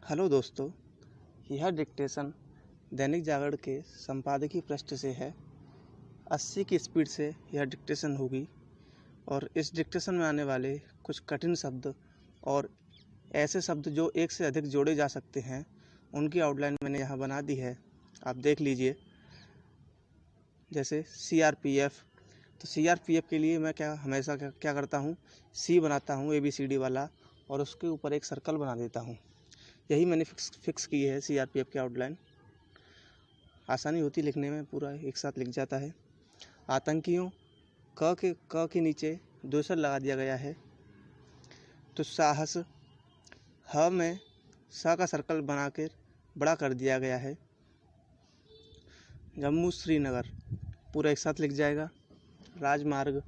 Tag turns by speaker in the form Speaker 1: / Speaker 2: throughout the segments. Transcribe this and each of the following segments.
Speaker 1: Hello दोस्तों, यह dictation Dainik Jagran के संपादकीय पृष्ठ से है। 80 की स्पीड से यह डिक्टेशन होगी और इस डिक्टेशन में आने वाले कुछ कठिन शब्द और ऐसे शब्द जो एक से अधिक जोड़े जा सकते हैं, उनकी आउटलाइन मैंने यहाँ बना दी है। आप देख लीजिए। जैसे CRPF, तो CRPF के लिए मैं हमेशा क्या करता हूँ, C बनाता हूँ ABCD वाला और उसके ऊपर एक सर्कल बना देता हूँ। यही मैंने फिक्स की है CRPF की आउटलाइन। आसानी होती लिखने में, पूरा एक साथ लिख जाता है। आतंकियों क के नीचे दूसरा लगा दिया गया है। तो साहस ह में स का सर्कल बनाकर बड़ा कर दिया गया है। जम्मू श्रीनगर पूरा एक साथ लिख जाएगा। राजमार्ग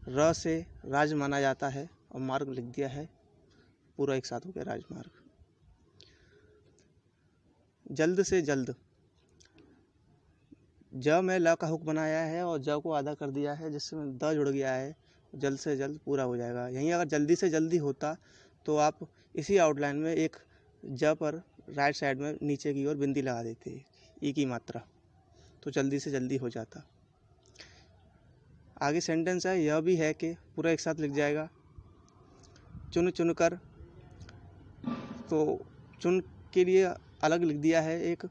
Speaker 1: र से राज माना जाता है और मार्ग लिख दिया है, पूरा एक साथ हो गया राजमार्ग। जल्द से जल्द ज में ल का हुक बनाया है और ज को आधा कर दिया है, जिसमें द जुड़ गया है। जल्द से जल्द पूरा हो जाएगा। यहीं अगर जल्दी से जल्दी होता तो आप इसी आउटलाइन में एक ज पर राइट साइड में नीचे की ओर बिंदी लगा देते, ई की मात्रा, तो जल्दी से जल्दी हो जाता। आगे सेंटेंस है, यह भी है कि पूरा एक साथ लिख जाएगा। चुन चुन कर, तो चुन के लिए अलग लिख दिया है एक,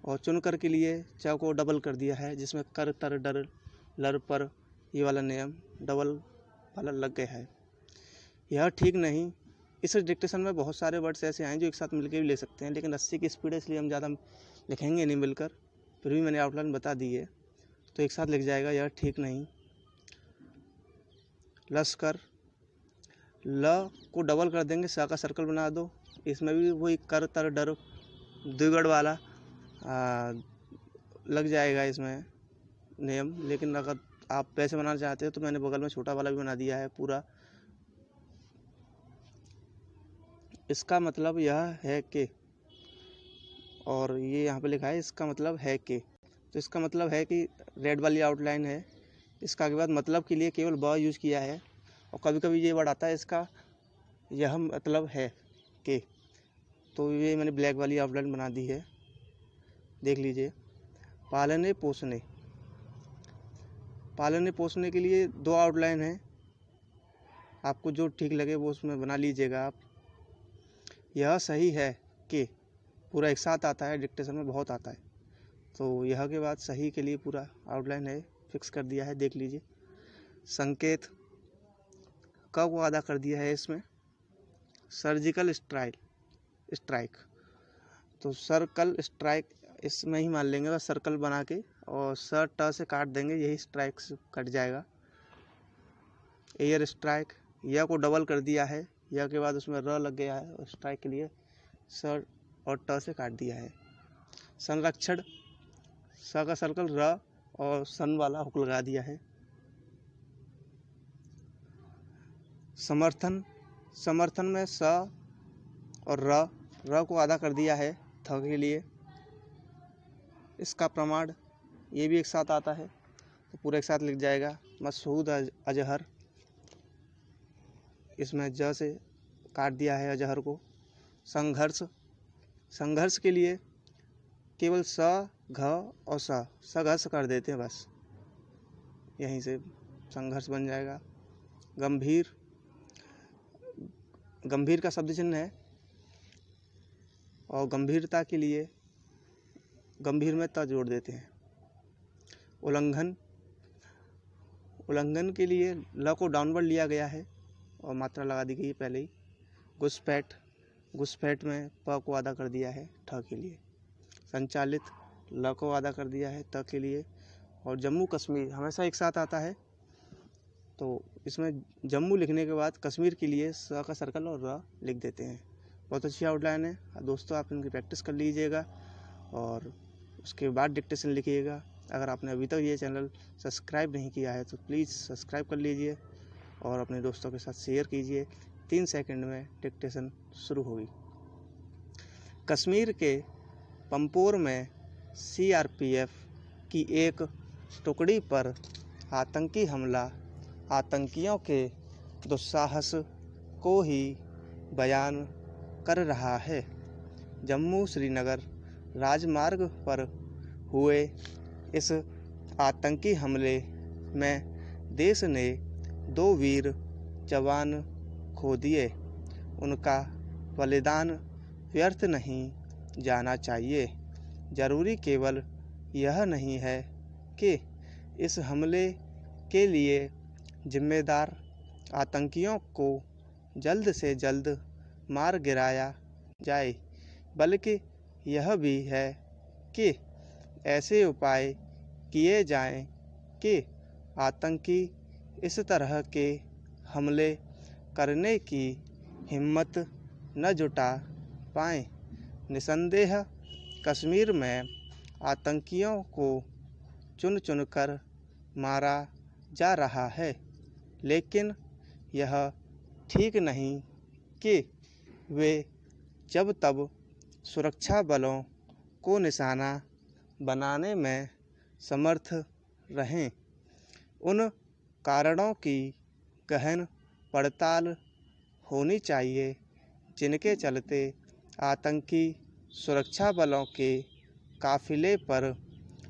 Speaker 1: और चुनकर के लिए च को डबल कर दिया है, जिसमें कर तर डर लर पर ये वाला नियम डबल वाला लग गया है। यह ठीक नहीं। इस डिक्टेशन में बहुत सारे वर्ड्स ऐसे हैं जो एक साथ मिलकर भी ले सकते हैं, लेकिन 80 की स्पीड है इसलिए हम ज़्यादा लिखेंगे नहीं मिलकर। फिर भी मैंने आउटलाइन बता दी है, तो एक साथ लिख जाएगा। यह ठीक नहीं। लश्कर, ल को डबल कर देंगे, स का सर्कल बना दो। इसमें भी वही कर तर डर द्विगढ़ वाला लग जाएगा इसमें नियम, लेकिन अगर आप पैसे बनाना चाहते हो तो मैंने बगल में छोटा वाला भी बना दिया है पूरा। इसका मतलब यह है कि, और ये यहाँ पे लिखा है इसका मतलब है कि, तो इसका मतलब है कि रेड वाली आउटलाइन है। इसका के बाद मतलब के लिए केवल ब यूज़ किया है, और कभी कभी ये वर्ड आता है इसका यह मतलब है कि, तो ये मैंने ब्लैक वाली आउटलाइन बना दी है, देख लीजिए। पालने पोसने, पालने पोसने के लिए दो आउटलाइन है, आपको जो ठीक लगे वो उसमें बना लीजिएगा आप। यह सही है कि पूरा एक साथ आता है, डिक्टेशन में बहुत आता है, तो यह के बाद सही के लिए पूरा आउटलाइन है, फिक्स कर दिया है, देख लीजिए। संकेत क को आधा कर दिया है इसमें। सर्जिकल स्ट्राइक, तो सर्कल स्ट्राइक इसमें ही मान लेंगे, सर्कल बना के और सर ट से काट देंगे, यही स्ट्राइक से कट जाएगा। एयर स्ट्राइक, यह को डबल कर दिया है, यह के बाद उसमें र लग गया है और स्ट्राइक के लिए सर और ट से काट दिया है। संरक्षण, स का सर्कल र और सन वाला हुक लगा दिया है। समर्थन, समर्थन में स और र को आधा कर दिया है थ के लिए। इसका प्रमाण, ये भी एक साथ आता है, तो पूरा एक साथ लिख जाएगा। मसूद अजहर, इसमें ज से काट दिया है अजहर को। संघर्ष, संघर्ष के लिए केवल स घ और संघर्ष कर देते हैं, बस यहीं से संघर्ष बन जाएगा। गंभीर, गंभीर का शब्द चिन्ह है, और गंभीरता के लिए गंभीर में त जोड़ देते हैं। उल्लंघन, उल्लंघन के लिए ल को डाउनवर्ड लिया गया है और मात्रा लगा दी गई है पहले ही। घुसपैठ, घुसपैठ में प को आधा कर दिया है ठ के लिए। संचालित, ल को आधा कर दिया है त के लिए। और जम्मू कश्मीर हमेशा एक साथ आता है, तो इसमें जम्मू लिखने के बाद कश्मीर के लिए स का सर्कल और र लिख देते हैं। बहुत अच्छी आउटलाइन है दोस्तों, आप इनकी प्रैक्टिस कर लीजिएगा और उसके बाद डिक्टेशन लिखिएगा। अगर आपने अभी तक ये चैनल सब्सक्राइब नहीं किया है तो प्लीज़ सब्सक्राइब कर लीजिए और अपने दोस्तों के साथ शेयर कीजिए। 3 सेकंड में डिक्टेशन शुरू होगी। कश्मीर के पंपोर में CRPF की एक टुकड़ी पर आतंकी हमला आतंकियों के दुस्साहस को ही बयान कर रहा है। जम्मू श्रीनगर राजमार्ग पर हुए इस आतंकी हमले में देश ने 2 वीर जवान खो दिए। उनका बलिदान व्यर्थ नहीं जाना चाहिए। जरूरी केवल यह नहीं है कि इस हमले के लिए जिम्मेदार आतंकियों को जल्द से जल्द मार गिराया जाए, बल्कि यह भी है कि ऐसे उपाय किए जाएं कि आतंकी इस तरह के हमले करने की हिम्मत न जुटा पाएं। निसंदेह कश्मीर में आतंकियों को चुन चुनकर मारा जा रहा है, लेकिन यह ठीक नहीं कि वे जब तब सुरक्षा बलों को निशाना बनाने में समर्थ रहें। उन कारणों की गहन पड़ताल होनी चाहिए जिनके चलते आतंकी सुरक्षा बलों के काफिले पर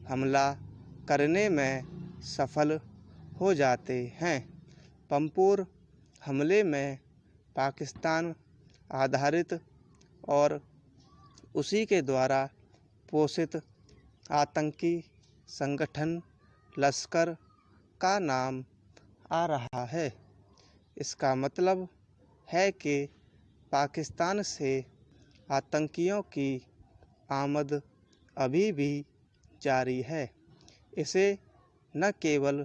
Speaker 1: हमला करने में सफल हो जाते हैं। पंपोर हमले में पाकिस्तान आधारित और उसी के द्वारा पोषित आतंकी संगठन लश्कर का नाम आ रहा है। इसका मतलब है कि पाकिस्तान से आतंकियों की आमद अभी भी जारी है। इसे न केवल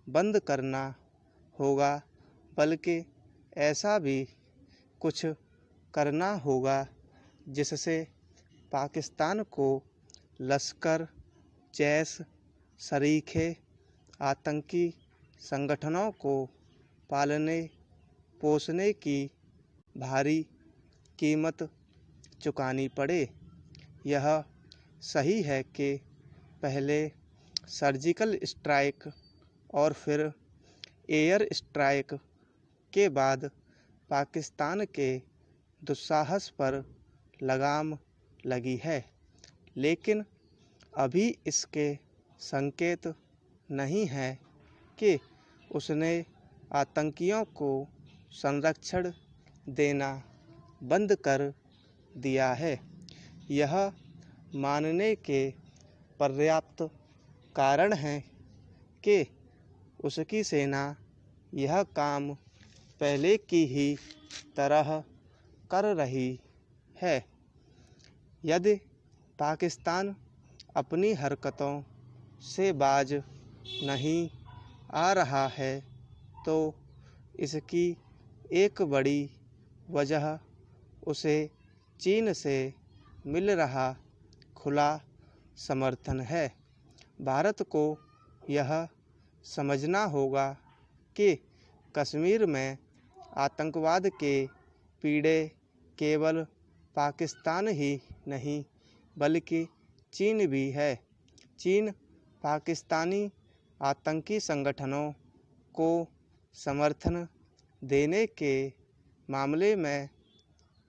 Speaker 1: बंद करना होगा, बल्कि ऐसा भी कुछ करना होगा जिससे पाकिस्तान को लश्कर जैसे शरीके आतंकी संगठनों को पालने पोसने की भारी कीमत चुकानी पड़े। यह सही है कि पहले सर्जिकल स्ट्राइक और फिर एयर स्ट्राइक के बाद पाकिस्तान के दुस्साहस पर लगाम लगी है, लेकिन अभी इसके संकेत नहीं है कि उसने आतंकियों को संरक्षण देना बंद कर दिया है। यह मानने के पर्याप्त कारण हैं कि उसकी सेना यह काम पहले की ही तरह कर रही है। यदि पाकिस्तान अपनी हरकतों से बाज नहीं आ रहा है तो इसकी एक बड़ी वजह उसे चीन से मिल रहा खुला समर्थन है। भारत को यह समझना होगा कि कश्मीर में आतंकवाद के पीड़े केवल पाकिस्तान ही नहीं बल्कि चीन भी है। चीन पाकिस्तानी आतंकी संगठनों को समर्थन देने के मामले में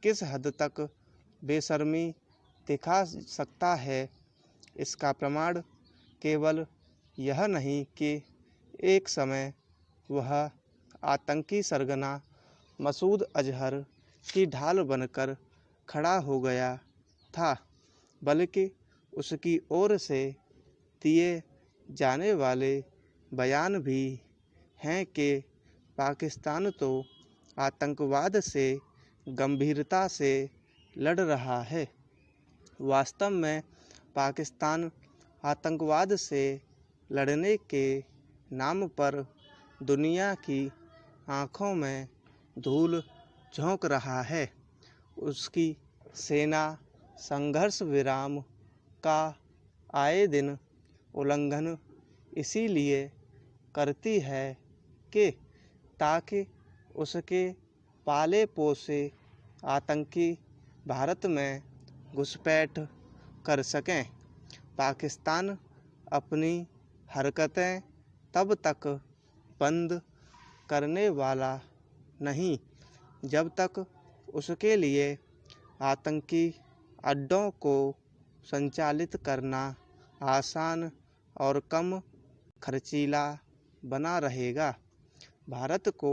Speaker 1: किस हद तक बेशर्मी दिखा सकता है, इसका प्रमाण केवल यह नहीं कि एक समय वह आतंकी सरगना मसूद अजहर की ढाल बनकर खड़ा हो गया था, बल्कि उसकी ओर से दिए जाने वाले बयान भी हैं कि पाकिस्तान तो आतंकवाद से गंभीरता से लड़ रहा है। वास्तव में पाकिस्तान आतंकवाद से लड़ने के नाम पर दुनिया की आँखों में धूल झोंक रहा है। उसकी सेना संघर्ष विराम का आए दिन उल्लंघन इसीलिए करती है कि ताकि उसके पाले पोसे आतंकी भारत में घुसपैठ कर सकें। पाकिस्तान अपनी हरकतें तब तक बंद करने वाला नहीं जब तक उसके लिए आतंकी अड्डों को संचालित करना आसान और कम खर्चीला बना रहेगा। भारत को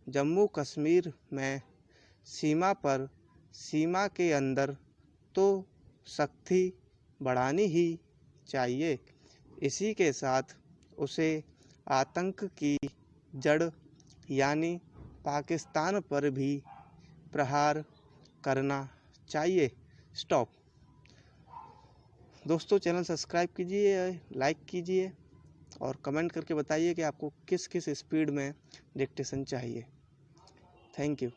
Speaker 1: जम्मू कश्मीर में सीमा के अंदर तो सख्ती बढ़ानी ही चाहिए। इसी के साथ उसे आतंक की जड़ यानी पाकिस्तान पर भी प्रहार करना चाहिए। स्टॉप। दोस्तों, चैनल सब्सक्राइब कीजिए, लाइक कीजिए और कमेंट करके बताइए कि आपको किस किस स्पीड में डिक्टेशन चाहिए। Thank you.